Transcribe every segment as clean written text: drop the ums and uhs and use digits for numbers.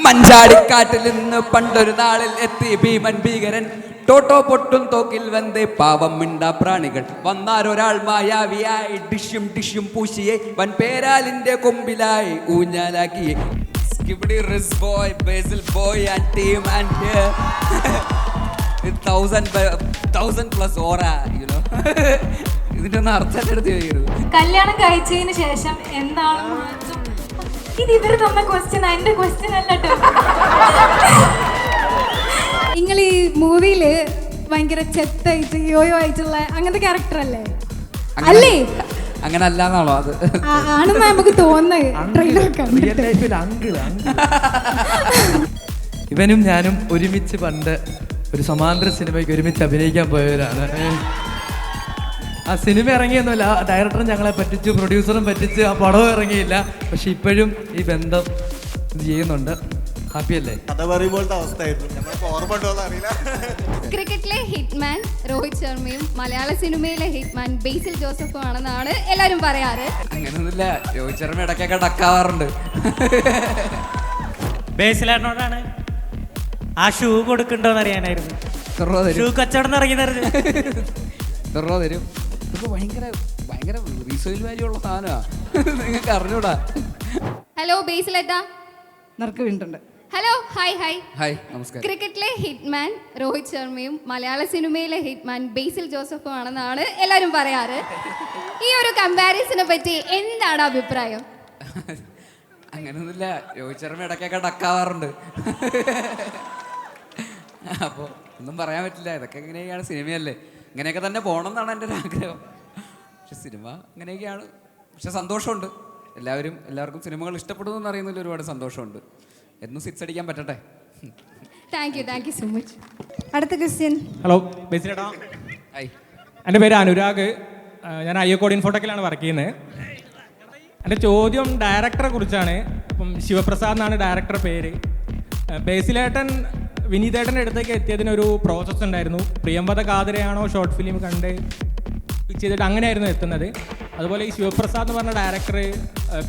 മഞ്ചാടിക്കാട്ടിൽ നിന്ന് പണ്ടൊരു നാളിൽ എത്തി ഭീമൻ ഭീകരൻ ടോട്ടോ പൊട്ടും തോക്കിൽ വന്ന് പാവം മിണ്ടാ പ്രാണികൾ വന്നാരൊരാൾ മായാവിയായി ഡിഷും ഡിഷും പൂശിയെ വൻ പേരാലിന്റെ കൊമ്പിലായി ഊഞ്ഞാലാക്കിയെ boy Basil boy and team and 1000+ ഓറ യുനോ ഇതിന്റെ ഒന്നും അർത്ഥം എടുത്ത് ചോദിക്കരുത്. കല്യാണം കഴിച്ചതിന് ശേഷം എന്താണ് മാറ്റം? ഇത് ഇവര് തന്ന ക്വസ്റ്റ്യൻ എന്റെ ക്വസ്റ്റ്യൻ അല്ല കേട്ടോ. നിങ്ങൾ ഈ മൂവിയില് ഭയങ്കര ചെത്തായിട്ട് യോയോ ആയിട്ടുള്ള അങ്ങനത്തെ ക്യാരക്ടർ അല്ലേ? അല്ലേ? അങ്ങനെ അല്ലാന്നാണോ അത്? ആണെന്ന് നമുക്ക് തോന്നുന്നത് ട്രെയിലർ കണ്ടിട്ട്. ഇവനും ഞാനും ഒരുമിച്ച് പണ്ട് ഒരു സമാന്തര സിനിമയ്ക്ക് ഒരുമിച്ച് അഭിനയിക്കാൻ പോയവരാണ്. ആ സിനിമ ഇറങ്ങിയൊന്നുമില്ല, ഡയറക്ടറും ഞങ്ങളെ പറ്റിച്ചു, പ്രൊഡ്യൂസറും പറ്റിച്ച്, ആ പടവും ഇറങ്ങിയില്ല. പക്ഷെ ഇപ്പോഴും ഈ ബന്ധം ഇത് ചെയ്യുന്നുണ്ട്. ഹാപ്പിയല്ലേ? കഥ പറയുമ്പോഴത്തെ അവസ്ഥയായിരുന്നു, ഞങ്ങൾക്ക് ഓർമ്മ ഉണ്ടോന്ന് അറിയില്ല. ക്രിക്കറ്റിലെ ഹിറ്റ്മാൻ രോഹിത് ശർമ്മയും മലയാള സിനിമയിലെ ഹിറ്റ്മാൻ ബേസിൽ ജോസഫും ആണെന്നാണ് എല്ലാവരും പറയാറ്. അങ്ങനെയൊന്നുമില്ല, രോഹിത് ശർമ്മ ഇടയ്ക്കൊക്കെ ഡക്കാവാറുണ്ട്. ബേസിലേട്ടനോടാണ് ആ ഷൂ കൊടുക്കണ്ടോന്ന് അറിയാനായിരുന്നു. ഷൂ കച്ചവടം ഇറങ്ങി തരും. ഇതൊക്കെ ഭയങ്കര റീസെയിൽ വാല്യൂ ഉള്ള സാധനമാണ്, നിങ്ങൾക്ക് അറിഞ്ഞൂടാ. ഹലോ ബേസിലേട്ടാ. നറുക്ക് വീണിട്ടുണ്ട്. ഹലോ ഹായ് ഹായ് ഹായ് നമസ്കാരം. ക്രിക്കറ്റിലെ ഹിറ്റ്മാൻ രോഹിത് ശർമ്മയും മലയാള സിനിമയിലെ ഹിറ്റ്മാൻ ബേസിൽ ജോസഫും ആണെന്നാണ് എല്ലാവരും പറയാറ്. ഈ ഒരു കമ്പാരിസനെ പറ്റി എന്താണ് അഭിപ്രായം? അങ്ങനെയൊന്നുമില്ല, രോഹിത് ശർമ്മ ഇടയ്ക്കൊക്കെ ഡക്കാവാറുണ്ട്. അപ്പോൾ ഒന്നും പറയാൻ പറ്റില്ല, ഇതൊക്കെ എങ്ങനെയൊക്കെയാണ്, സിനിമയല്ലേ, ഇങ്ങനെയൊക്കെ തന്നെ പോകണം എന്നാണ് എൻ്റെ ഒരു ആഗ്രഹം. പക്ഷെ സിനിമ അങ്ങനെയൊക്കെയാണ്. പക്ഷെ സന്തോഷമുണ്ട്, എല്ലാവർക്കും സിനിമകൾ ഇഷ്ടപ്പെടുന്നു എന്നറിയുന്നതിൽ ഒരുപാട് സന്തോഷമുണ്ട്. എന്നും 6 അടിക്കാൻ പറ്റട്ടെ. Thank you so much. അടുത്ത ക്വസ്റ്റ്യൻ. ഹലോ ബേസിലേട്ടാ. ഹായ്, എൻ്റെ പേര് അനുരാഗ്. ഞാൻ അയ്യക്കോട് ഇൻഫോടെക്കിലാണ് വർക്ക് ചെയ്യുന്നത്. എൻ്റെ ചോദ്യം ഡയറക്ടറെ കുറിച്ചാണ്. അപ്പം ശിവപ്രസാദ് എന്നാണ് ഡയറക്ടറുടെ പേര്. ബേസിലേട്ടൻ വിനീതേട്ടൻ്റെ അടുത്തേക്ക് എത്തിയതിനൊരു പ്രോസസ്സ് ഉണ്ടായിരുന്നു. പ്രിയംവദ കാതരയാണോ ഷോർട്ട് ഫിലിം കണ്ട് ചെയ്തിട്ട് അങ്ങനെയായിരുന്നു എത്തുന്നത്. അതുപോലെ ഈ ശിവപ്രസാദ് എന്ന് പറഞ്ഞ ഡയറക്ടർ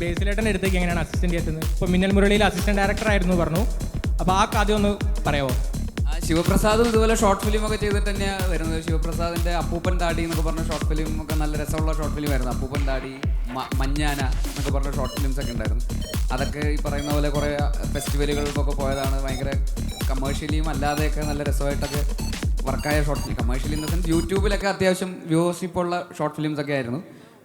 ബേസിലേട്ടൻ്റെ അടുത്തേക്ക് എങ്ങനെയാണ് അസിസ്റ്റൻ്റ് എത്തുന്നത്? ഇപ്പോൾ മിന്നൽ മുരളിയിൽ അസിസ്റ്റൻറ്റ് ഡയറക്ടർ ആയിരുന്നു പറഞ്ഞു. അപ്പോൾ ആ കഥ ഒന്ന് പറയാമോ? ശിവപ്രസാദും ഇതുപോലെ ഷോർട്ട് ഫിലിം ഒക്കെ ചെയ്തിട്ട് തന്നെയാണ് വരുന്നത്. ശിവപ്രസാദിൻ്റെ അപ്പൂപ്പൻ താടി എന്നൊക്കെ പറഞ്ഞ ഷോർട്ട് ഫിലിം ഒക്കെ നല്ല രസമുള്ള ഷോർട്ട് ഫിലിം ആയിരുന്നു. അപ്പൂപ്പൻ താടി, മഞ്ഞാന എന്നൊക്കെ പറഞ്ഞ ഷോർട്ട് ഫിലിംസ് ഒക്കെ ഉണ്ടായിരുന്നു. അതൊക്കെ ഈ പറയുന്ന പോലെ കുറേ ഫെസ്റ്റിവലുകൾക്കൊക്കെ പോയതാണ്. ഭയങ്കര കമേഴ്ഷ്യലിയും അല്ലാതെയൊക്കെ നല്ല രസമായിട്ടൊക്കെ വർക്കായ short film. Commercially in the sense യൂട്യൂബിലൊക്കെ അത്യാവശ്യം വ്യൂവർഷിപ്പുള്ള ഷോർട്ട് ഫിലിംസ് ഒക്കെ ആയിരുന്നു.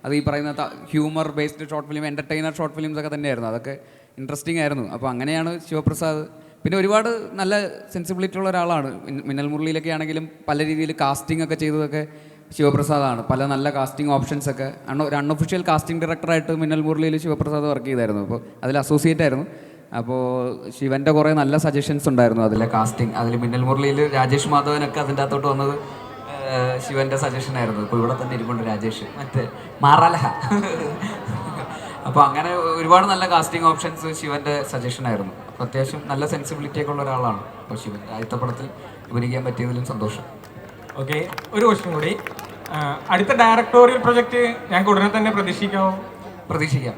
അത് ഈ പറയുന്ന humour based short film, entertainer short films ഒക്കെ തന്നെയായിരുന്നു. അതൊക്കെ ഇൻട്രസ്റ്റിംഗ് ആയിരുന്നു. അപ്പോൾ അങ്ങനെയാണ് ശിവപ്രസാദ്. പിന്നെ ഒരുപാട് നല്ല സെൻസിബിലിറ്റി ഉള്ള ഒരാളാണ്. മിന്നൽ മുരളിയിലൊക്കെ ആണെങ്കിലും പല രീതിയിൽ കാസ്റ്റിംഗ് ഒക്കെ ചെയ്തതൊക്കെ ശിവപ്രസാദാണ്. പല നല്ല കാസ്റ്റിംഗ് ഓപ്ഷൻസ് ഒക്കെ ഒരു അൺഒഫീഷ്യൽ കാസ്റ്റിംഗ് ഡയറക്ടറായിട്ട് മിന്നൽ മുരളിയിൽ ശിവപ്രസാദ് വർക്ക് ചെയ്തായിരുന്നു. അപ്പോൾ അതിൽ അസോസിയേറ്റ് ആയിരുന്നു. അപ്പോൾ ശിവൻ്റെ കുറേ നല്ല സജഷൻസ് ഉണ്ടായിരുന്നു അതിലെ കാസ്റ്റിംഗ്. അതിൽ മിന്നൽ മുരളിയിൽ രാജേഷ് മാധവനൊക്കെ അതിൻ്റെ അകത്തോട്ട് വന്നത് ശിവൻ്റെ സജഷനായിരുന്നു. ഇപ്പോൾ ഇവിടെ തന്നെ ഇരിപ്പുണ്ട് രാജേഷ്, മറ്റേ മാറാലഹ. അപ്പോൾ അങ്ങനെ ഒരുപാട് നല്ല കാസ്റ്റിംഗ് ഓപ്ഷൻസ് ശിവൻ്റെ സജഷനായിരുന്നു. അപ്പോൾ അത്യാവശ്യം നല്ല സെൻസിബിലിറ്റി ഒക്കെ ഉള്ള ഒരാളാണ്. അപ്പോൾ ശിവൻ്റെ ആദ്യത്തെ പടത്തിൽ അഭിനയിക്കാൻ പറ്റിയതിലും സന്തോഷം. ഓക്കെ, ഒരു ക്വസ്റ്റ്യൻ കൂടി. അടുത്ത ഡയറക്ടോറിയൽ പ്രൊജക്റ്റ് ഞങ്ങൾക്ക് ഉടനെ തന്നെ പ്രതീക്ഷിക്കാം?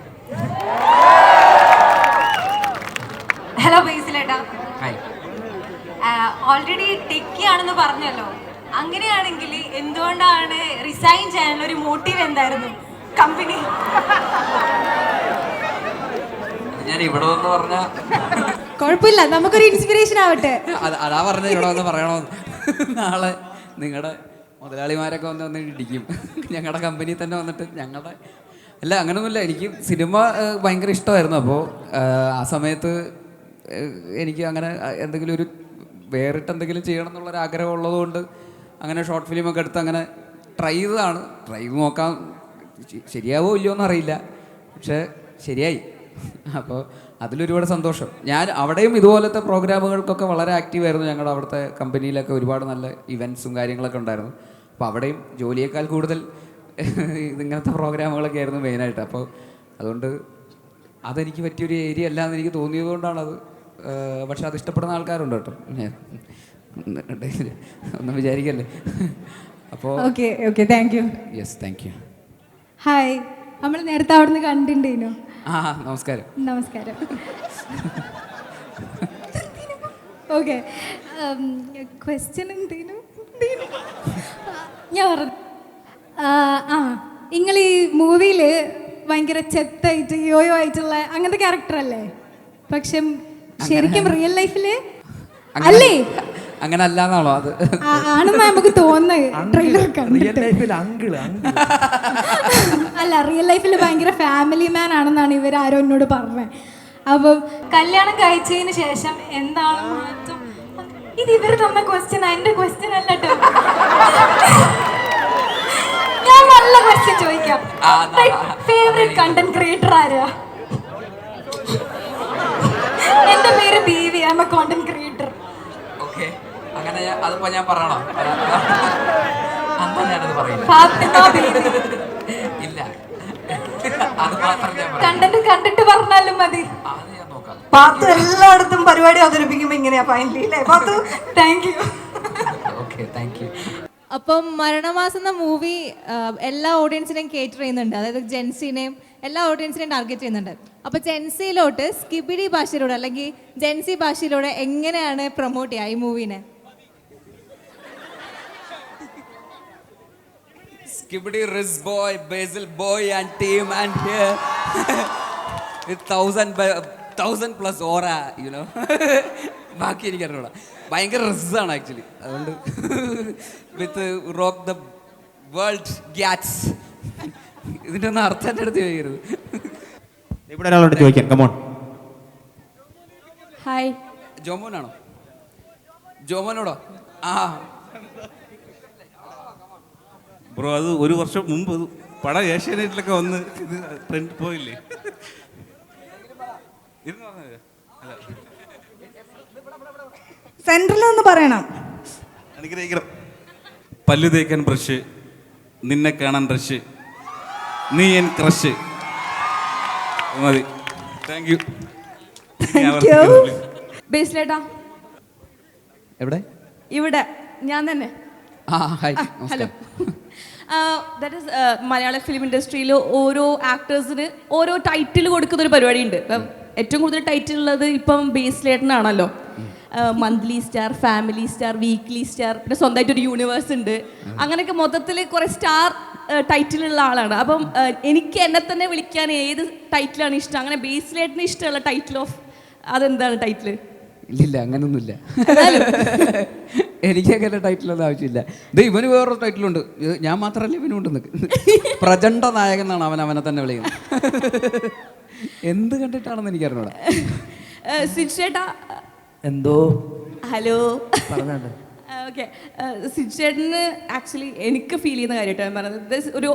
ഹലോ ബേസിലേട്ടാ. ഹായ്. ഓൾറെഡി ടെക്കി ആണെന്ന് പറഞ്ഞല്ലോ, അങ്ങനെയാണെങ്കിൽ എന്തുകൊണ്ടാണ് റിസൈൻ ചെയ്യാനുള്ള ഒരു മോട്ടീവ് എന്തായിരുന്നു? കമ്പനി ഞാൻ ഇവിടെ വന്ന് പറഞ്ഞ കുഴപ്പമില്ല, നമുക്കൊരു ഇൻസ്പിറേഷൻ ആവട്ടെ. അതാ പറഞ്ഞത് ഇവിടെ വന്ന് പറയണമെന്ന്. നാളെ നിങ്ങളുടെ മുതലാളിമാരൊക്കെ വന്ന് ഇടിക്കും. ഞങ്ങളുടെ കമ്പനിയിൽ തന്നെ വന്നിട്ട് അല്ല അങ്ങനെയൊന്നുമില്ല. എനിക്ക് സിനിമ ഭയങ്കര ഇഷ്ടമായിരുന്നു. അപ്പോൾ ആ സമയത്ത് എനിക്ക് അങ്ങനെ എന്തെങ്കിലും ഒരു വേറിട്ട് എന്തെങ്കിലും ചെയ്യണം എന്നുള്ളൊരാഗ്രഹം ഉള്ളതുകൊണ്ട് അങ്ങനെ ഷോർട്ട് ഫിലിമൊക്കെ എടുത്ത് അങ്ങനെ ട്രൈ ചെയ്ത് നോക്കാം. ശരിയാവോ ഇല്ലയോ എന്നറിയില്ല, പക്ഷേ ശരിയായി. അപ്പോൾ അതിലൊരുപാട് സന്തോഷം. ഞാൻ അവിടെയും ഇതുപോലത്തെ പ്രോഗ്രാമുകൾക്കൊക്കെ വളരെ ആക്റ്റീവായിരുന്നു. ഞങ്ങളുടെ അവിടുത്തെ കമ്പനിയിലൊക്കെ ഒരുപാട് നല്ല ഇവൻറ്റ്സും കാര്യങ്ങളൊക്കെ ഉണ്ടായിരുന്നു. അപ്പോൾ അവിടെയും ജോലിയേക്കാൾ കൂടുതൽ ഇങ്ങനത്തെ പ്രോഗ്രാമുകളൊക്കെ ആയിരുന്നു മെയിനായിട്ട്. അപ്പോൾ അതുകൊണ്ട് അതെനിക്ക് പറ്റിയൊരു ഏരിയ അല്ല എന്ന് എനിക്ക് തോന്നിയത് കൊണ്ടാണത്. പക്ഷെ അത് ഇഷ്ടപ്പെടുന്ന ആൾക്കാരുണ്ട് കേട്ടോ, ഒന്നും വിചാരിക്കല്ലേ. അപ്പോൾ okay thank U. Yes, thank you. Hi, നമ്മൾ നേരത്തെ അവിടെ നിന്ന് കണ്ടിട്ടുണ്ടേനോ? നമസ്കാരം. ഓക്കെ ക്വസ്റ്റ്യൻ എന്തേനു ഞാൻ പറഞ്ഞു നിങ്ങൾ ഈ മൂവിയിൽ ഭയങ്കര ചെത്തായിട്ട് യോയോ ആയിട്ടുള്ള അങ്ങനത്തെ ക്യാരക്ടർ അല്ലേ? പക്ഷെ ശരിക്കും റിയൽ ലൈഫില് അല്ലേ? അങ്ങനെ അല്ലാന്നാണോ അത്? ആണെന്നാ നമുക്ക് തോന്നുന്നത് ട്രെയിലർ കണ്ടിട്ട്. അല്ല, റിയൽ ലൈഫിൽ ഭയങ്കര ഫാമിലി മാൻ ആണെന്നാണ് ഇവരാരോ എന്നോട് പറഞ്ഞത്. അപ്പം കല്യാണം കഴിച്ചതിന് ശേഷം എന്താണ് മാറ്റം? ഇത് ഇവർ തന്ന ക്വസ്റ്റ്യൻ, എന്റെ ക്വസ്റ്റ്യൻ അല്ല കേട്ടോ. ഞാൻ നല്ല ക്വസ്റ്റ്യൻ ചോദിക്കാം. ഫേവറേറ്റ് കണ്ടന്റ് ക്രിയേറ്റർ ആരാ? എന്റെ പേര് Beevi, I am a content creator. Okay, അങ്ങനെ അതിപ്പോ ഞാൻ പറയണോ? അന്നാ ഞാനത് പറയില്ല. ഇല്ല, അത് മാത്രം ഞാൻ പറയാം. കണ്ടന്റ് കണ്ടിട്ട് പറഞ്ഞാലും മതി. അത് ഞാൻ നോക്കാം. പാത്തു എല്ലായിടത്തും പരിപാടി അവതരിപ്പിക്കുമ്പോ ഇങ്ങനെയാ ഫൈനലി അല്ലേ Pathu? Thank you. Okay, thank you. അപ്പം മരണമാസം എന്ന മൂവി എല്ലാ ഓഡിയൻസിനെയും കേറ്റർ ചെയ്യുന്നുണ്ട്. അതായത് ജെൻസിനെയും എല്ലാ ഓഡിയൻസിനെയും ടാർഗറ്റ് ചെയ്യുന്നുണ്ട്. അപ്പോൾ ജെൻസിയിലോട്ട് സ്കിബിഡി ഭാഷയിലൂടെ അല്ലെങ്കിൽ ജെൻസി ഭാഷയിലൂടെ എങ്ങനെയാണ് പ്രൊമോട്ട് ചെയ്യുക ഈ മൂവിനെ? Skibidi Riz boy, Basil boy and team and here with 1000+ aura, you know. ബാക്കി എനിക്കറിഞ്ഞൂടാ. ഭയങ്കര റിസാണ് ആക്ച്വലി. അതുകൊണ്ട് വിത്ത് റോക്ക് ദ വേൾഡ് ഗ്യാറ്റ്സ്. ഇതിൻ്റെ ഒന്നും അർത്ഥം എൻ്റെ അടുത്ത് ചോദിക്കരുത്. ഇവിടെ ഒരാളോട് ചോദിക്കാം, കമോൺ. ഹായ്, ജോമോനാണോ? ജോമോനോടോ? ആ ബ്രോ, അത് ഒരു വർഷം മുമ്പ് പടം ഏഷ്യാനെറ്റിലൊക്കെ വന്ന് ഇത് ട്രെൻഡ് പോയില്ലേ? സെൻട്രൽ ഒന്ന് പറയണം. അനുഗ്രഹിക്കണം. പല്ലു തേക്കാൻ ബ്രഷ്, നിന്നെ കാണാൻ ബ്രഷ്, നീ എൻ ക്രഷ്. മതി, താങ്ക് യു. ബേസിലേട്ടാ എവിടെ? ഇവിടെ ഞാൻ തന്നെ. ആ hi, hello. That is Malayala film ഇൻഡസ്ട്രിയിൽ ഓരോ ആക്ടേഴ്സിന് ഓരോ ടൈറ്റിൽ കൊടുക്കുന്ന ഒരു പരിപാടി ഉണ്ട്. ഇപ്പം ഏറ്റവും കൂടുതൽ ടൈറ്റിൽ ഉള്ളത് ഇപ്പം ബേസിലേട്ടനാണല്ലോ. Monthly star, family star, weekly star, പിന്നെ സ്വന്തമായിട്ടൊരു യൂണിവേഴ്സ് ഉണ്ട്. അങ്ങനെയൊക്കെ മൊത്തത്തിൽ കുറേ സ്റ്റാർ ടൈറ്റിലുള്ള ആളാണ്. അപ്പം എനിക്ക് എന്നെ തന്നെ വിളിക്കാൻ ഏത് ടൈറ്റിലാണ് ഇഷ്ടം? അങ്ങനെ ബേസിലേട്ടന് ഇഷ്ടമുള്ള ടൈറ്റിൽ ഓഫ് അതെന്താണ് ടൈറ്റിൽ? ഇല്ല, അങ്ങനൊന്നുമില്ല. എനിക്ക് അങ്ങനെ ടൈറ്റിലൊന്നും ആവശ്യമില്ല. ഇത് ഇവന് വേറൊരു ടൈറ്റിലുണ്ട്. ഞാൻ മാത്രമല്ല, ഇവനുണ്ട്. പ്രചണ്ഡ നായകൻ എന്നാണ് അവനെ തന്നെ വിളിക്കുന്നത്. എന്ത് കണ്ടിട്ടാണെന്ന് എനിക്കറിഞ്ഞൂടാ. സിജേട്ടാ എന്തോ ഹലോ പറഞ്ഞാണ്ട്. ഓക്കെ, സിജേട്ടന് ആക്ച്വലി എനിക്ക് ഫീൽ ചെയ്യുന്ന കാര്യമായിട്ട് ഞാൻ പറഞ്ഞത്, ഒരു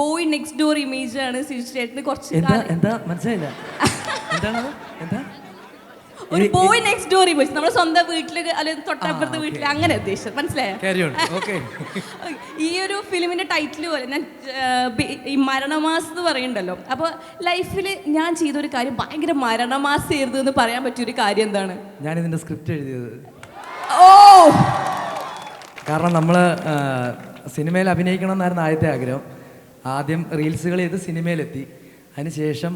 ബോയ് നെക്സ്റ്റ് ഡോർ ഇമേജ് ആണ് സിജേട്ടന്. കുറച്ച് എന്താ മനസ്സിലായില്ല? എന്താണ്? എന്താ ഒരു ബോയ് നെക്സ്റ്റ് ഡോർ ഇമേജ്, നമ്മുടെ സ്വന്തം വീട്ടില് അല്ലെങ്കിൽ തൊട്ടപ്പുറത്തെ വീട്ടില്, അങ്ങനെ ഉദ്ദേശിച്ചത് മനസ്സിലായോ? ഈ ഒരു ഫിലിമിന്റെ ടൈറ്റിൽ പോലെ ഞാൻ ഈ മരണമാസ് എന്ന് പറയുന്നുണ്ടല്ലോ. അപ്പോൾ ലൈഫിൽ ഞാൻ ചെയ്തൊരു കാര്യം ഭയങ്കര മരണമാസ് ചെയ്തത് എന്ന് പറയാൻ പറ്റിയൊരു കാര്യം എന്താണ്? ഞാൻ ഇതിന്റെ സ്ക്രിപ്റ്റ് എഴുതിയത്. ഓ, കാരണം നമ്മൾ സിനിമയിൽ അഭിനയിക്കണം എന്നായിരുന്നു ആദ്യത്തെ ആഗ്രഹം. ആദ്യം റീൽസുകൾ ചെയ്ത് സിനിമയിലെത്തി. അതിനുശേഷം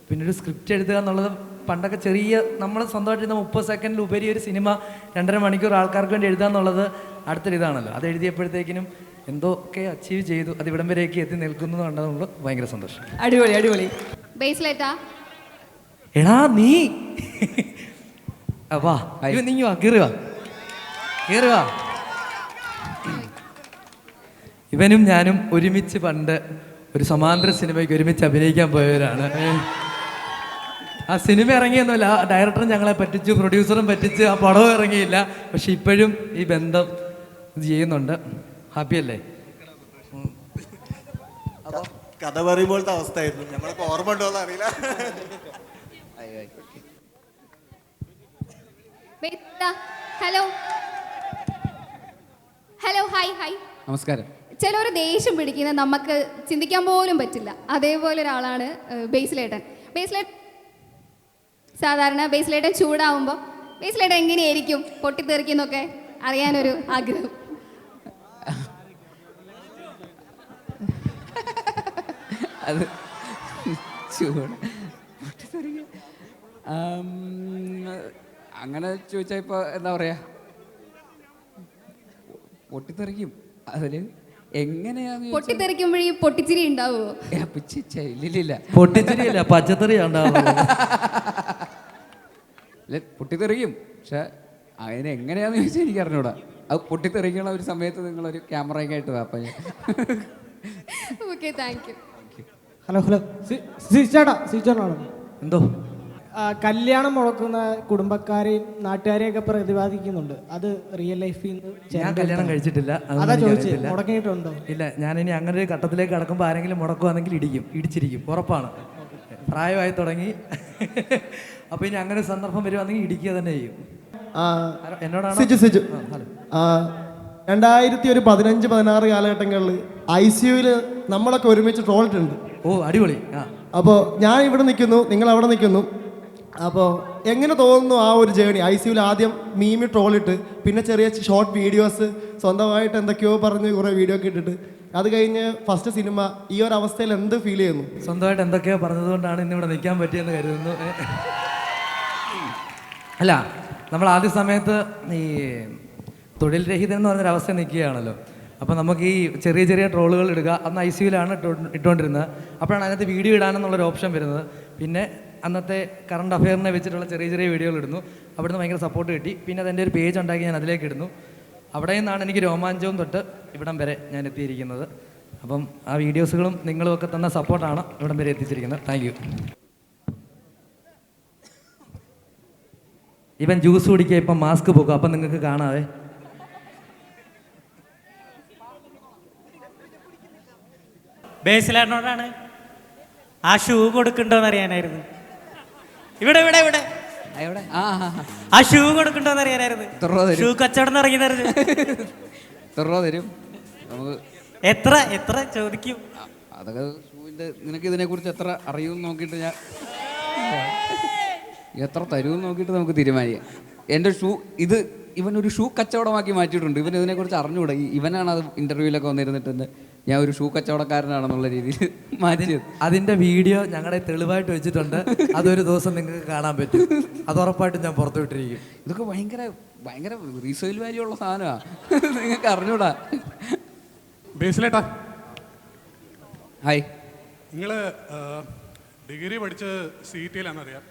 പിന്നെ ഒരു സ്ക്രിപ്റ്റ് എഴുതുക എന്നുള്ളത് പണ്ടൊക്കെ ചെറിയ നമ്മൾ സ്വന്തമായിട്ടിരുന്ന 30 സെക്കൻഡിൽ ഉപരി ഒരു സിനിമ 2.5 മണിക്കൂർ ആൾക്കാർക്ക് വേണ്ടി എഴുതുക എന്നുള്ളത് അടുത്തൊരു ഇതാണല്ലോ. അത് എഴുതിയപ്പോഴത്തേക്കിനും എന്തോക്കെ അച്ചീവ് ചെയ്തു. അത് ഇവിടം വരെയൊക്കെ എത്തി നിൽക്കുന്നു കണ്ടതുകൊണ്ട് ഭയങ്കര സന്തോഷം. അടിപൊളി അടിപൊളി. ബേസിലേട്ടാ എടാ നീ വാ, നീ വാ, കയറുക. ഇവനും ഞാനും ഒരുമിച്ച് പണ്ട് ഒരു സമാന്തര സിനിമയ്ക്ക് ഒരുമിച്ച് അഭിനയിക്കാൻ പോയവരാണ്. ആ സിനിമ ഇറങ്ങിയൊന്നുമില്ല, ഡയറക്ടറും ഞങ്ങളെ പറ്റിച്ചു, പ്രൊഡ്യൂസറും പറ്റിച്ച്, ആ പടവും ഇറങ്ങിയില്ല. പക്ഷെ ഇപ്പോഴും ഈ ബന്ധം ചെയ്യുന്നുണ്ട്. ഹാപ്പി അല്ലേ? കഥ പറയുമ്പോഴത്തെ അവസ്ഥയായിരുന്നു. ഞമ്മൾക്ക് ഓർമ്മ ഉണ്ടോ എന്ന് അറിയില്ല. ഹലോ ഹലോ, ഹായ് ഹായ്, നമസ്കാരം. ചിലർ ദേഷ്യം പിടിക്കുന്ന നമുക്ക് ചിന്തിക്കാൻ പോലും പറ്റില്ല. അതേപോലെ ഒരാളാണ് ബേസിലേട്ടൻ. സാധാരണ ബേസിലേട്ടൻ ചൂടാവുമ്പോൾ ബേസിലേട്ടൻ എങ്ങനെയായിരിക്കും പൊട്ടിത്തെറിക്കുന്നൊക്കെ അറിയാനൊരു ആഗ്രഹം. അത് ചൂട് അങ്ങനെ ചോദിച്ചാൽ ഇപ്പോൾ എന്താ പറയുക, പൊട്ടിത്തെറിക്കും. അതിൽ എങ്ങനെയാന്ന് പൊട്ടിത്തെറിക്കുമ്പോഴേ പൊട്ടിച്ചിരി ഉണ്ടാവുമോ? ഇല്ലില്ല, പൊട്ടിച്ചിരിയല്ല, പച്ചത്തറി ഉണ്ടാവുന്നത്. അല്ല പൊട്ടിത്തെറിക്കും, പക്ഷെ അതിന് എങ്ങനെയാന്ന് ചോദിച്ചാൽ എനിക്ക് അറിഞ്ഞൂടാ. അത് പൊട്ടിത്തെറിക്കണ ഒരു സമയത്ത് നിങ്ങളൊരു ക്യാമറയൊക്കെ ആയിട്ട് വാ. അപ്പം ഓക്കെ, താങ്ക് യു. ഹലോ സീച്ചേട്ടാണ് എന്തോ കല്യാണം മുടക്കുന്ന കുടുംബക്കാരെയും നാട്ടുകാരെയൊക്കെ പ്രതിപാദിക്കുന്നുണ്ട്. അത് റിയൽ ലൈഫിൽ ഞാൻ കല്യാണം കഴിച്ചിട്ടില്ല, അതാ ചോദിച്ചത്, മുടങ്ങിയിട്ടുണ്ടോ? ഇല്ല, ഞാനിനി അങ്ങനെ ഒരു ഘട്ടത്തിലേക്ക് കടക്കുമ്പോൾ ആരെങ്കിലും മുടക്കുവാണെങ്കിൽ ഇടിച്ചിരിക്കും, ഉറപ്പാണ്. പ്രായമായി തുടങ്ങി. അപ്പോൾ ഇനി അങ്ങനെ ഒരു സന്ദർഭം വരുവാണെങ്കിൽ ഇടിക്കുക തന്നെ ചെയ്യും. എന്നോടാണ് സിജു 2015-16 കാലഘട്ടങ്ങളിൽ ICUവിൽ നമ്മളൊക്കെ ഒരുമിച്ച് ട്രോളിട്ടുണ്ട്. ഓ അടിപൊളി. അപ്പോൾ ഞാൻ ഇവിടെ നിൽക്കുന്നു, നിങ്ങൾ അവിടെ നിൽക്കുന്നു. അപ്പോൾ എങ്ങനെ തോന്നുന്നു ആ ഒരു ജേണി? ICUവിൽ ആദ്യം മീമി ട്രോളിട്ട്, പിന്നെ ചെറിയ ഷോർട്ട് വീഡിയോസ്, സ്വന്തമായിട്ട് എന്തൊക്കെയോ പറഞ്ഞ് കുറേ വീഡിയോ ഒക്കെ ഇട്ടിട്ട്, അത് കഴിഞ്ഞ് ഫസ്റ്റ് സിനിമ, ഈ ഒരു അവസ്ഥയിൽ എന്ത് ഫീൽ ചെയ്യുന്നു? സ്വന്തമായിട്ട് എന്തൊക്കെയോ പറഞ്ഞതുകൊണ്ടാണ് ഇന്നിവിടെ നിൽക്കാൻ പറ്റിയെന്ന് കരുതുന്നു. അല്ല, നമ്മൾ ആദ്യ സമയത്ത് ഈ തൊഴിൽ രഹിതൻ എന്ന് പറഞ്ഞൊരവസ്ഥ നിൽക്കുകയാണല്ലോ. അപ്പോൾ നമുക്ക് ഈ ചെറിയ ചെറിയ ട്രോളുകൾ ഇടുക. അന്ന് ICUവിലാണ് ഇട്ടുകൊണ്ടിരുന്നത്. അപ്പോഴാണ് അതിനകത്ത് വീഡിയോ ഇടാനെന്നുള്ളൊരു ഓപ്ഷൻ വരുന്നത്. പിന്നെ അന്നത്തെ കറണ്ട് അഫെയറിനെ വെച്ചിട്ടുള്ള ചെറിയ ചെറിയ വീഡിയോകൾ ഇടുന്നു. അവിടുന്ന് ഭയങ്കര സപ്പോർട്ട് കിട്ടി. പിന്നെ അതെൻ്റെ ഒരു പേജ് ഉണ്ടാക്കി ഞാൻ അതിലേക്ക് ഇടുന്നു. അവിടെ നിന്നാണ് എനിക്ക് രോമാഞ്ചവും തൊട്ട് ഇവിടം വരെ ഞാൻ എത്തിയിരിക്കുന്നത്. അപ്പം ആ വീഡിയോസുകളും നിങ്ങളും ഒക്കെ തന്ന സപ്പോർട്ടാണ് ഇവിടം വരെ എത്തിച്ചിരിക്കുന്നത്. Thank you. ഇവൻ ജ്യൂസ് കുടിക്കുക, ഇപ്പം മാസ്ക് പോകും, അപ്പം നിങ്ങൾക്ക് കാണാവേ. ബേസിലേട്ടനോടാണ് ആ ഷൂ കൊടുക്കണ്ടോന്ന് അറിയാനായിരുന്നു. ഇവിടെ ഇവിടെ ഇവിടെ ആ ഷൂ കൊടുക്കണ്ടോന്ന് അറിയാനായിരുന്നു. ഷൂ കച്ചവടം ഇറങ്ങിയതായിരുന്നു. തരും നമുക്ക്. എത്ര എത്ര ചോദിക്കും? അതൊക്കെ ഷൂവിൻ്റെ, നിനക്ക് ഇതിനെക്കുറിച്ച് എത്ര അറിയുമെന്ന് നോക്കിയിട്ട് ഞാൻ എത്ര തരുമെന്ന് നോക്കിയിട്ട് നമുക്ക് തീരുമാനിക്കാം. എൻ്റെ ഷൂ ഇവനൊരു ഷൂ കച്ചവടമാക്കി മാറ്റിയിട്ടുണ്ട്. ഇവൻ ഇതിനെക്കുറിച്ച് അറിഞ്ഞുകൂടാ. ഇവനാണ് അത് ഇൻ്റർവ്യൂവിലൊക്കെ വന്നിരുന്നിട്ട് ഞാൻ ഒരു ഷൂ കച്ചവടക്കാരനാണെന്നുള്ള രീതിയിൽ മാറ്റിയത്. അതിൻ്റെ വീഡിയോ ഞങ്ങളുടെ തെളിവായിട്ട് വെച്ചിട്ടുണ്ട്. അതൊരു ദിവസം നിങ്ങൾക്ക് കാണാൻ പറ്റും. അത് ഉറപ്പായിട്ടും ഞാൻ പുറത്തു വിട്ടിരിക്കും. ഇതൊക്കെ ഭയങ്കര ഭയങ്കര റീസെയിൽ വാല്യൂ ഉള്ള സാധനമാണ്. നിങ്ങൾക്ക് അറിഞ്ഞൂടാ. ബേസിലേട്ടാ, ഹായ്. നിങ്ങൾ ഡിഗ്രി പഠിച്ച് CET-ലാണെന്നറിയാം.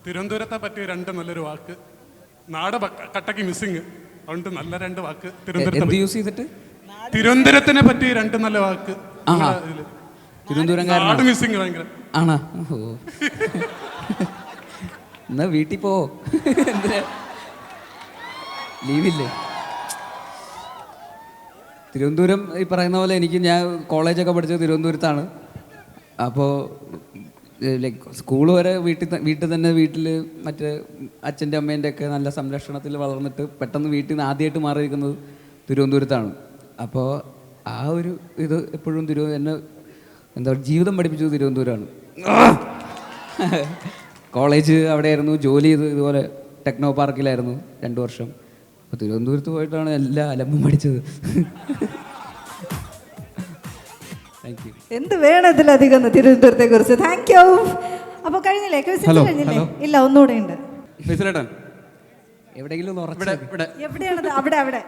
തിരുവനന്തപുരത്തെ പറ്റിയ രണ്ട് നല്ലൊരു വാക്ക്, നാട് കട്ടക്ക് മിസ്സിങ്. അതുകൊണ്ട് നല്ല രണ്ട് വാക്ക് തിരുവനന്തപുരത്ത് യൂസ് ചെയ്തിട്ട്, തിരുവനന്തപുരത്തിനെ പറ്റി രണ്ട് നല്ല വാക്ക്. തിരുവനന്തപുരം നാട് മിസ്സിങ് ഭയങ്കര ആണോ? എന്നാ വീട്ടിൽ പോ, എന്തിനാ ലീവില്ലേ? തിരുവനന്തപുരം ഈ പറയുന്ന പോലെ ഞാൻ കോളേജൊക്കെ പഠിച്ചത് തിരുവനന്തപുരത്താണ്. അപ്പോൾ ലൈക്ക് സ്കൂൾ വരെ വീട്ടിൽ മറ്റേ അച്ഛൻ്റെ അമ്മേൻ്റെ ഒക്കെ നല്ല സംരക്ഷണത്തിൽ വളർന്നിട്ട് പെട്ടെന്ന് വീട്ടിൽ നിന്ന് ആദ്യമായിട്ട് മാറിയിരിക്കുന്നത് തിരുവനന്തപുരത്താണ്. അപ്പോൾ ആ ഒരു ഇത് എപ്പോഴും എന്നെ എന്താ ജീവിതം പഠിപ്പിച്ചത് തിരുവനന്തപുരമാണ്. കോളേജ് അവിടെയായിരുന്നു, ജോലി ചെയ്ത് ഇതുപോലെ ടെക്നോ പാർക്കിലായിരുന്നു 2 വർഷം. അപ്പോൾ തിരുവനന്തപുരത്ത് പോയിട്ടാണ് എല്ലാ അലമ്പും പഠിച്ചത്. Thank you. എന്ത് വേണം ഇതിലധികം തിരുവനന്തപുരത്തെ കുറിച്ച്? Thank you. അപ്പോൾ കഴിഞ്ഞില്ലേ? കഴിഞ്ഞില്ലേ? ഇല്ല, ഒന്നുകൂടെ ഉണ്ട്. എവിടെയെങ്കിലും എവിടെയാണത്? അവിടെ അവിടെ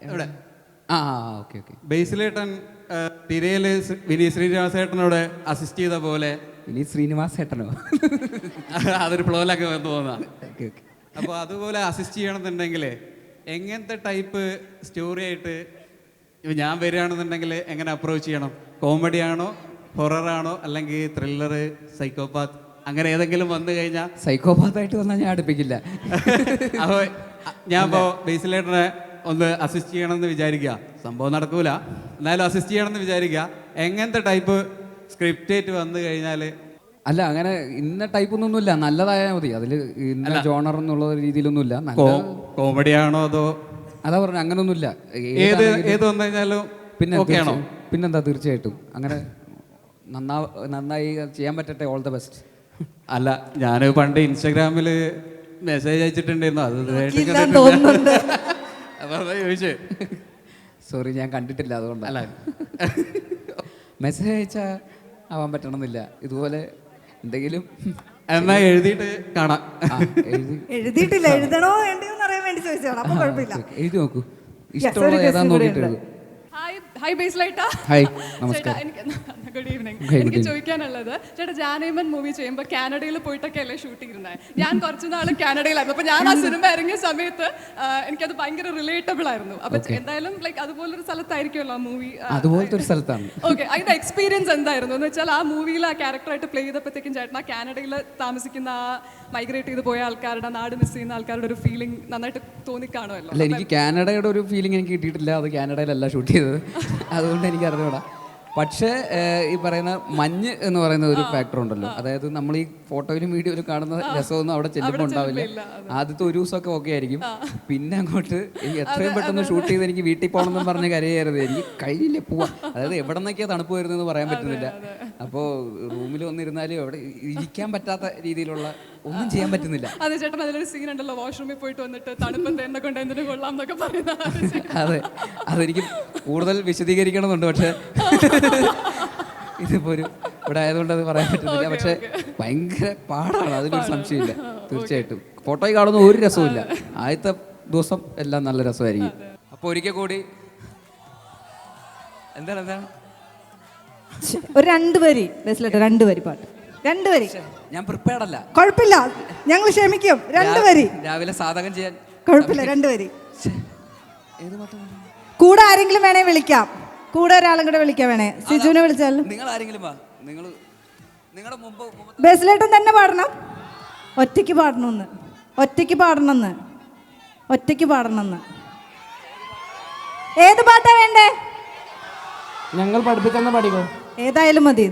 എവിടെ? Okay okay. ബേസിലേട്ടൻ തിരയിൽ വിനീത് ശ്രീനിവാസേട്ടനോട് അസിസ്റ്റ് ചെയ്ത പോലെ. വിനീത് ശ്രീനിവാസേട്ടനോ? അതൊരു ഫ്ലോയിലൊക്കെ വന്ന് തോന്നാം. അപ്പോൾ അതുപോലെ അസിസ്റ്റ് ചെയ്യണമെന്നുണ്ടെങ്കിൽ എങ്ങനത്തെ ടൈപ്പ് സ്റ്റോറി ആയിട്ട് ഞാൻ വരികയാണെന്നുണ്ടെങ്കിൽ എങ്ങനെ അപ്രോച്ച് ചെയ്യണം? കോമഡി ആണോ, ഹൊററാണോ, അല്ലെങ്കിൽ ത്രില്ലർ, സൈക്കോപാത്ത്, അങ്ങനെ ഏതെങ്കിലും വന്നു കഴിഞ്ഞാൽ? സൈക്കോപാത്തായിട്ട് വന്നാൽ ഞാൻ അടുപ്പിക്കില്ല. അപ്പോൾ ഞാൻ ഇപ്പോൾ ബേസിലേട്ടനെ ഒന്ന് അസിസ്റ്റ് ചെയ്യണമെന്ന് വിചാരിക്കുക. സംഭവം നടക്കൂല, എന്നാലും അസിസ്റ്റ് ചെയ്യണമെന്ന് വിചാരിക്കുക. എങ്ങനത്തെ ടൈപ്പ് സ്ക്രിപ്റ്റ് ആയിട്ട് വന്നു കഴിഞ്ഞാൽ? അല്ല, അങ്ങനെ ഇന്ന ടൈപ്പ് ഒന്നുമില്ല, നല്ലതായാൽ മതി. അതിൽ ഇന്ന ജോണർ എന്നുള്ള രീതിയിലൊന്നുമില്ല. കോമഡി ആണോ അതോ? അതാ പറഞ്ഞു, അങ്ങനൊന്നുമില്ല. ഏത് വന്നു കഴിഞ്ഞാലും പിന്നെന്താ, തീർച്ചയായിട്ടും അങ്ങനെ നന്നായി ചെയ്യാൻ പറ്റട്ടെ. All the best. അല്ല, ഞാൻ പണ്ട് ഇൻസ്റ്റാഗ്രാമിൽ മെസ്സേജ് അയച്ചിട്ടുണ്ടായിരുന്നു. അത് ചോദിച്ചേ. സോറി, ഞാൻ കണ്ടിട്ടില്ല, അതുകൊണ്ടല്ല. മെസ്സേജ് അയച്ചാൽ ആവാൻ പറ്റണമെന്നില്ല. ഇതുപോലെ എന്തെങ്കിലും എന്നാ എഴുതിയിട്ട് കാണാം. എഴുതിയിട്ടില്ല, എഴുതണോ വേണ്ടയോ എന്ന് അറിയാൻ വേണ്ടി ചോദിച്ചതാണ്. അപ്പൊ കുഴപ്പമില്ല, എഴുതി നോക്കൂ. ഇഷ്ടമുള്ള ഏതാന്ന് നോക്കിയിട്ട് എഴുതും. ഹായ് ബേസ്ലൈറ്റാ. ഹായ്, നമസ്കാരം. Good evening. എനിക്ക് ചോദിക്കാനുള്ളത്, ചേട്ടാ ജാനേമൻ മൂവി ചെയ്യുമ്പോൾ കാനഡയിൽ പോയിട്ടൊക്കെ അല്ലേ ഷൂട്ട് ചെയ്യുന്നത്? ഞാൻ കുറച്ച് നാൾ കാനഡയിലായിരുന്നു. അപ്പോൾ ഞാൻ ആ സിനിമ ഇറങ്ങിയ സമയത്ത് എനിക്കത് ഭയങ്കര റിലേറ്റബിൾ ആയിരുന്നു. അപ്പോൾ എന്തായാലും ലൈക്ക് അതുപോലൊരു സ്ഥലത്തായിരിക്കുമല്ലോ ആ മൂവി. അതുപോലത്തെ ഒരു സ്ഥലത്താണ്. ഓക്കെ, അതിന്റെ എക്സ്പീരിയൻസ് എന്തായിരുന്നു എന്ന് വെച്ചാൽ ആ മൂവിയിൽ ആ ക്യാരക്ടറായിട്ട് പ്ലേ ചെയ്തപ്പോഴത്തേക്കും ചേട്ടൻ ആ കാനഡയിൽ താമസിക്കുന്ന ആ മൈഗ്രേറ്റ് ചെയ്ത് പോയ ആൾക്കാരുടെ, നാട് മിസ് ചെയ്യുന്ന ആൾക്കാരുടെ ഒരു ഫീലിംഗ് നന്നായിട്ട് തോന്നിക്കാണുമല്ലോ. അല്ല, എനിക്ക് കാനഡയുടെ ഒരു ഫീലിംഗ് എനിക്ക് കിട്ടിയിട്ടില്ല. അത് കാനഡയിലല്ല ഷൂട്ട് ചെയ്തത്, അതുകൊണ്ട് എനിക്ക് അറിഞ്ഞൂടാ. പക്ഷേ ഈ പറയുന്ന മഞ്ഞ് എന്ന് പറയുന്ന ഒരു ഫാക്ടർ ഉണ്ടല്ലോ, അതായത് നമ്മൾ ഈ ഫോട്ടോയിലും വീഡിയോയിലും കാണുന്ന രസമൊന്നും അവിടെ ചെല്ലുമ്പോൾ ഉണ്ടാവില്ല. ആദ്യത്തെ ഒരു ദിവസമൊക്കെ ഓക്കെ ആയിരിക്കും, പിന്നെ അങ്ങോട്ട് എത്രയും പെട്ടെന്ന് ഷൂട്ട് ചെയ്ത് എനിക്ക് വീട്ടിൽ പോകണമെന്ന് പറഞ്ഞ് കരയായിരുന്നു. എനിക്ക് കഴിയില്ല പോവാം, അതായത് എവിടെ നിന്നൊക്കെയാണ് തണുപ്പ് വരുന്നതെന്ന് പറയാൻ പറ്റുന്നില്ല. അപ്പോൾ റൂമിൽ വന്നിരുന്നാലും എവിടെ ഇരിക്കാൻ പറ്റാത്ത രീതിയിലുള്ള ഒന്നും ചെയ്യാൻ പറ്റുന്നില്ല. അതെ ചേട്ടൻ, അതിലൊരു സീൻ ഉണ്ടല്ലോ, വാഷ്റൂമിൽ പോയിട്ട് വന്നിട്ട് തണുപ്പം എന്നെ കൊണ്ട് എന്തിനു കൊള്ളാം എന്നൊക്കെ പറയുന്നത്. അതെ, അതെനിക്ക് കൂടുതൽ വിശദീകരിക്കണമെന്നുണ്ട്, പക്ഷേ ഇതിപ്പോ ഒരു ഇവിടെ ആയതുകൊണ്ട് അത് പറയാൻ പറ്റുന്നില്ല. പക്ഷെ ഭയങ്കര പാടാണ്, അതിലൊരു സംശയമില്ല. തീർച്ചയായിട്ടും ഫോട്ടോയിൽ കാണുന്ന ഒരു രസവുമില്ല. ആദ്യത്തെ ദിവസം എല്ലാം നല്ല രസമായിരിക്കും. അപ്പോൾ ഒരിക്കൽ കൂടി എന്താണ് ഒരു 2 വരി ബേസിലിട്ട് 2 വരി പാട്ട്, 2 വരി. ഞാൻ പ്രിപ്പയർഡ് അല്ല. കുഴപ്പമില്ല, ഞങ്ങൾ ക്ഷമിക്കും. 2 വരി രാവിലെ സാധകം ചെയ്യാൻ കുഴപ്പമില്ല. 2 വരി. ഏത് പാട്ടാണ്? കൂടെ ആരെങ്കിലും വേണേ വിളിക്കാം, കൂടെ ഒരാളും കൂടെ വിളിക്കാൻ വേണേ. സിജുവിനെ വിളിച്ചാലും നിങ്ങൾ ആരെങ്കിലും വാ. നിങ്ങളുടെ മുമ്പ് ബേസിലേട്ടൻ തന്നെ പാടണം. ഒറ്റയ്ക്ക് പാടണമെന്ന്, ഒറ്റയ്ക്ക് പാടണമെന്ന്, ഒറ്റയ്ക്ക് പാടണമെന്ന്. ഏത് പാട്ടാ വേണ്ടേ? ഞങ്ങൾ പഠിപ്പിച്ചെന്ന് പാടിക്കോ. ഏതായാലും മതി.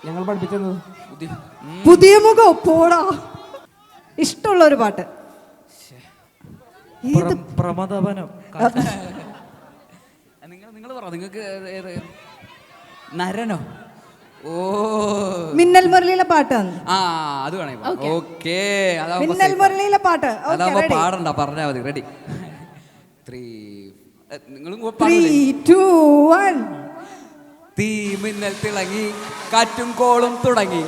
ഞങ്ങൾ പഠിപ്പിച്ചത് പുതിയ മുഖം പോടാ. ഇഷ്ടമുള്ള ഒരു പാട്ട്. പ്രമദവനം. നിങ്ങൾ പറ, നിങ്ങൾക്ക് നരനോ? ഓ, മിന്നൽ മുരളിയിലെ പാട്ട്. ആ, അത് വേണേ. ഓക്കേ, മിന്നൽ മുരളിയിലെ പാട്ട്. അതാവുമ്പോ പാടണ്ട, പറഞ്ഞാൽ മതി. റെഡി? 3 നിങ്ങളും 3, 2, 1. തീ മിന്നൽ തിളങ്ങി, കാറ്റും കോളും തുടങ്ങി,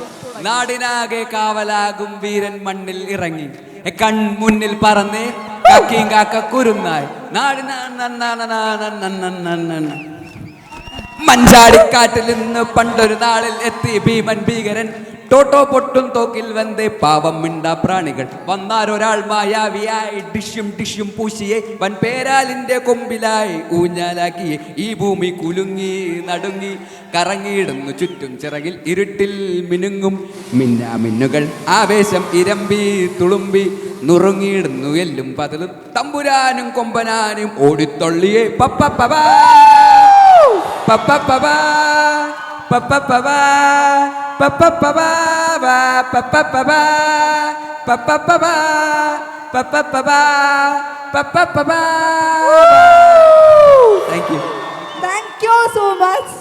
നാടിനാകെ കാവലാകും വീരൻ മണ്ണിൽ ഇറങ്ങി, കൺമുന്നിൽ പറന്നേ കാക്കിയും കാക്ക കുരുന്നായി, മഞ്ചാടിക്കാട്ടിൽ നിന്ന് പണ്ടൊരു നാളിൽ എത്തി ഭീമൻ ഭീകരൻ, ടോട്ടോ പൊട്ടും തോക്കിൽ വന്നേ പാവം മിണ്ട പ്രാണികൾ, വന്നാരൊരാൾ മായാവിയായി ഡിഷ്യും ഡിഷ്യും പൂശിയെ, വൻ പേരാലിന്റെ കൊമ്പിലായി ഊഞ്ഞാലാക്കിയെ, ഈ ഭൂമി കുലുങ്ങി നടുങ്ങി കറങ്ങിയിടുന്നു ചുറ്റും ചിറകിൽ, ഇരുട്ടിൽ മിനുങ്ങും മിന്നാമിന്നുകൾ, ആവേശം ഇരമ്പി തുളുമ്പി നുറുങ്ങിയിടുന്നു എല്ലും പതലും, തമ്പുരാനും കൊമ്പനാനും ഓടിത്തൊള്ളിയെ പപ്പപ്പവാ പപ്പപ്പവാ പപ്പപ്പവാ പപ്പപ്പവാ പപ്പപ്പവാ പപ്പപ്പവാ പപ്പപ്പവാ പപ്പപ്പവാ. Thank you so much.